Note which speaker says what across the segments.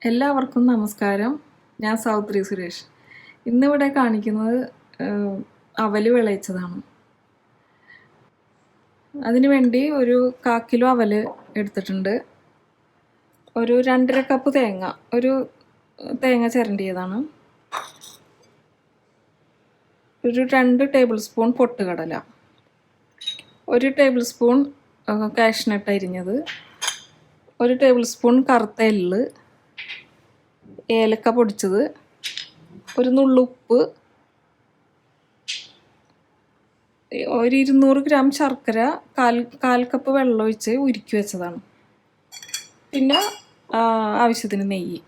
Speaker 1: എല്ലാവർക്കും നമസ്കാരം. ഞാൻ സൗത്രീസ് സുരേഷ്. ഇന്നിവിടെ കാണിക്കുന്നത് അവല് വിളയിച്ചതാണ്. അതിനു വേണ്ടി ഒരു 1/4 കിലോ അവല് എടുത്തിട്ടുണ്ട്. ഒരു 2.5 കപ്പ് തേങ്ങ, തേങ്ങ ചിരണ്ടിയതാണ്. ഒരു 2 ടേബിൾ സ്പൂൺ പൊട്ടുകടല, 1 ടേബിൾ സ്പൂൺ കാഷ്നട്ട് അരിഞ്ഞത്, 1 ടേബിൾ സ്പൂൺ കറുത്ത എള്ള്, ഏലക്ക പൊടിച്ചത്, ഒരു നുള്ളുപ്പ്, ഒരു 200 ഗ്രാം ശർക്കര, കാൽ കപ്പ് വെള്ളം ഒഴിച്ച് ഉരുക്കി വെച്ചതാണ്. പിന്നെ ആവശ്യത്തിന് നെയ്യ്.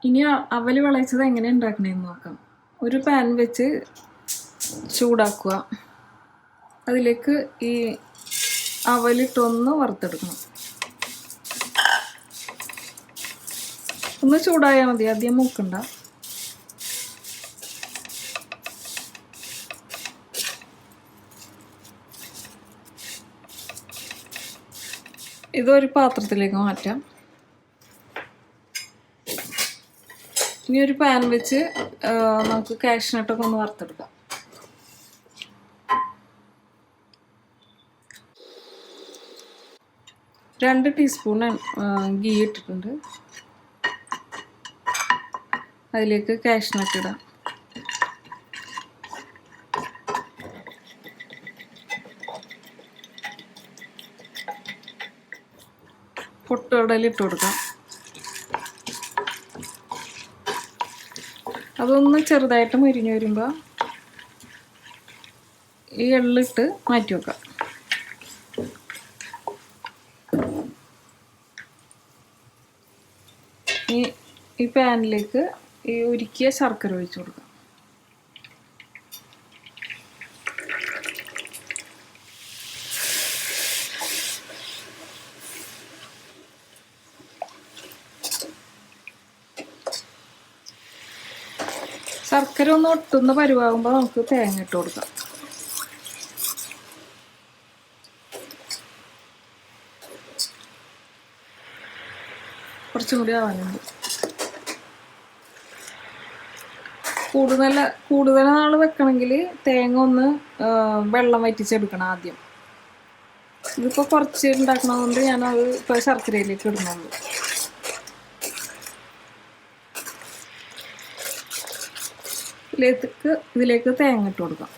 Speaker 1: ഇനി അവല് വിളയിച്ചത് എങ്ങനെ ഉണ്ടാക്കണേന്ന് നോക്കാം. ഒരു പാൻ വെച്ച് ചൂടാക്കുക. അതിലേക്ക് ഈ അവലിട്ടൊന്ന് വറുത്തെടുക്കണം. ഒന്ന് ചൂടായാൽ മതി, അധികം മൂക്കണ്ട. ഇതൊരു പാത്രത്തിലേക്ക് മാറ്റാം. ഇനി ഒരു പാൻ വെച്ച് നമുക്ക് കാഷ്നട്ടൊക്കെ ഒന്ന് വറുത്തെടുക്കാം. രണ്ട് ടീസ്പൂൺ ഗീ ഇട്ടിട്ടുണ്ട്. അതിലേക്ക് കാഷ്നട്ട് ഇടാം. പൊട്ടുകടല ഇട്ട് കൊടുക്കാം. അതൊന്ന് ചെറുതായിട്ട് മുരിഞ്ഞ് വരുമ്പോൾ ഈ എള്ളിട്ട് മാറ്റി വെക്കാം. ഈ പാനിലേക്ക് ഈ ഉരുക്കിയ ശർക്കര ഒഴിച്ചു കൊടുക്കാം. ശർക്കര ഒന്ന് ഒട്ടുന്ന പരുവാകുമ്പോൾ നമുക്ക് തേങ്ങ ഇട്ട് കൊടുക്കാം. കുറച്ചും കൂടി ആവാനുണ്ട്. കൂടുതൽ നാൾ വെക്കണമെങ്കിൽ തേങ്ങ ഒന്ന് വെള്ളം വറ്റിച്ചെടുക്കണം ആദ്യം. ഇതിപ്പോൾ കുറച്ച് ഉണ്ടാക്കണതുകൊണ്ട് ഞാനത് ഇപ്പോൾ ശർക്കരയിലേക്ക് ഇടുന്നുള്ളൂ. ഇതിലേക്ക് തേങ്ങ ഇട്ട് കൊടുക്കാം.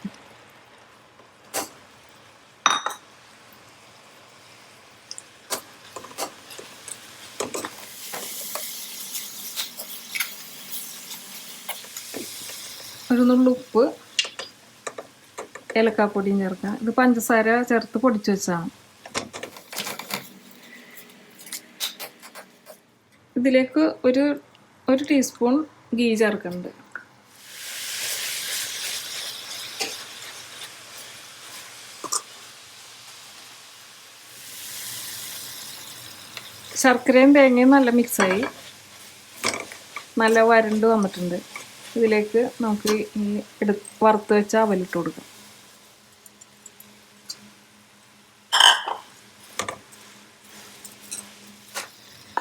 Speaker 1: ഒരു നുള്ളുപ്പ്, ഏലക്കാപ്പൊടിയും ചേർക്കാം. ഇത് പഞ്ചസാര ചേർത്ത് പൊടിച്ചു വെച്ചാണ്. ഇതിലേക്ക് ഒരു ടീസ്പൂൺ ഗീ ചേർക്കുന്നുണ്ട്. ശർക്കരയും തേങ്ങയും നല്ല മിക്സായി നല്ല വരണ്ട് വന്നിട്ടുണ്ട്. ഇതിലേക്ക് നമുക്ക് ഈ വറുത്ത് വെച്ച അവലിട്ട് കൊടുക്കാം.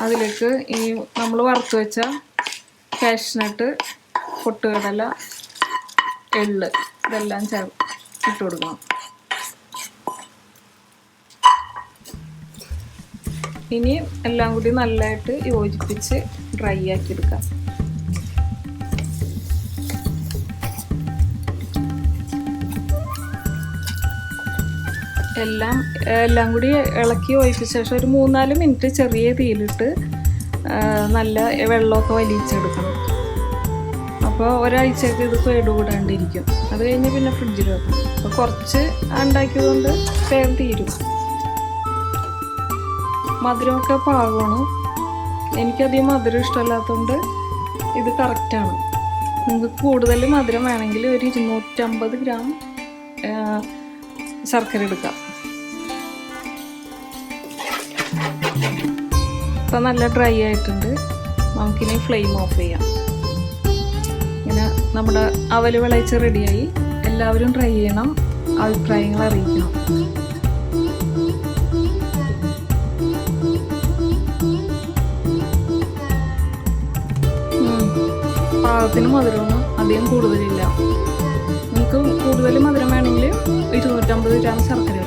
Speaker 1: അതിലേക്ക് ഈ നമ്മൾ വറുത്ത് വെച്ച കാഷ്നട്ട്, പൊട്ടുകടല, എള്ള് ഇതെല്ലാം ഇട്ട് കൊടുക്കണം. ഇനി എല്ലാം കൂടി നല്ലതായിട്ട് യോജിപ്പിച്ച് ഡ്രൈ ആക്കി എടുക്കാം. എല്ലാം കൂടി ഇളക്കി യോജിപ്പിച്ച ശേഷം ഒരു 3-4 മിനിറ്റ് ചെറിയ തീയിലിട്ട് നല്ല വെള്ളമൊക്കെ വലിച്ചെടുക്കണം. അപ്പോൾ ഒരാഴ്ചയൊക്കെ ഇത് കേടുകൂടാണ്ടിരിക്കും. അത് കഴിഞ്ഞ് പിന്നെ ഫ്രിഡ്ജിൽ വെക്കണം. അപ്പോൾ കുറച്ച് ഉണ്ടാക്കിയതുകൊണ്ട് വേഗം തീരും. മധുരമൊക്കെ പാകമാണ്. എനിക്കധികം മധുരം ഇഷ്ടമല്ലാത്തതുകൊണ്ട് ഇത് കറക്റ്റാണ്. നിങ്ങൾക്ക് കൂടുതൽ മധുരം വേണമെങ്കിൽ ഒരു 250 ഗ്രാം ശർക്കര എടുക്കാം. ഇപ്പം നല്ല ഡ്രൈ ആയിട്ടുണ്ട്. നമുക്കിനി ഫ്ലെയിം ഓഫ് ചെയ്യാം. ഇങ്ങനെ നമ്മുടെ അവല് വിളയിച്ച് റെഡിയായി. എല്ലാവരും ട്രൈ ചെയ്യണം, അഭിപ്രായങ്ങൾ അറിയിക്കണം. പാകത്തിന് മധുരമൊന്നും അധികം കൂടുതലില്ല. നിങ്ങൾക്ക് കൂടുതൽ മധുരം വേണമെങ്കിൽ 250 ഗ്രാം ശർക്കര